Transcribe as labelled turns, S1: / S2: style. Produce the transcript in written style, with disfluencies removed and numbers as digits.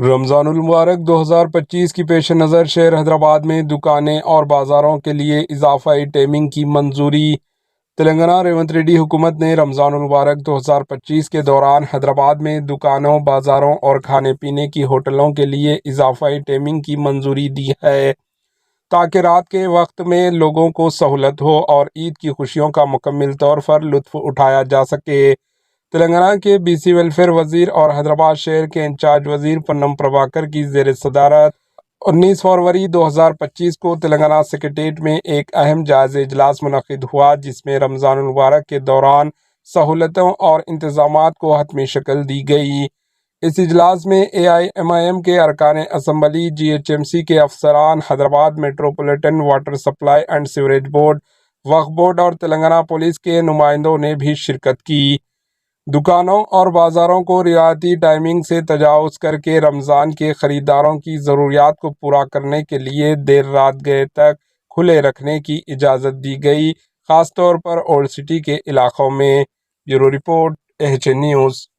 S1: رمضان المبارک 2025 کی پیش نظر شہر حیدرآباد میں دکانیں اور بازاروں کے لیے اضافی ٹائمنگ کی منظوری۔ تلنگانہ ریونت ریڈی حکومت نے رمضان المبارک 2025 کے دوران حیدرآباد میں دکانوں، بازاروں اور کھانے پینے کی ہوٹلوں کے لیے اضافی ٹائمنگ کی منظوری دی ہے تاکہ رات کے وقت میں لوگوں کو سہولت ہو اور عید کی خوشیوں کا مکمل طور پر لطف اٹھایا جا سکے۔ تلنگانہ کے بی سی ویلفیئر وزیر اور حیدرآباد شہر کے انچارج وزیر پونم پربھاکر کی زیر صدارت 19 فروری 2025 کو تلنگانہ سکریٹریٹ میں ایک اہم جائزہ اجلاس منعقد ہوا، جس میں رمضان المبارک کے دوران سہولتوں اور انتظامات کو حتمی شکل دی گئی۔ اس اجلاس میں AIMIM کے ارکان اسمبلی، GHMC کے افسران، Hyderabad metropolitan water supply and sewerage board, وقف بورڈ اور تلنگانہ پولیس کے نمائندوں نے بھی شرکت کی۔ دکانوں اور بازاروں کو رعایتی ٹائمنگ سے تجاوز کر کے رمضان کے خریداروں کی ضروریات کو پورا کرنے کے لیے دیر رات گئے تک کھلے رکھنے کی اجازت دی گئی، خاص طور پر اولڈ سٹی کے علاقوں میں۔ Bureau report, AHN news.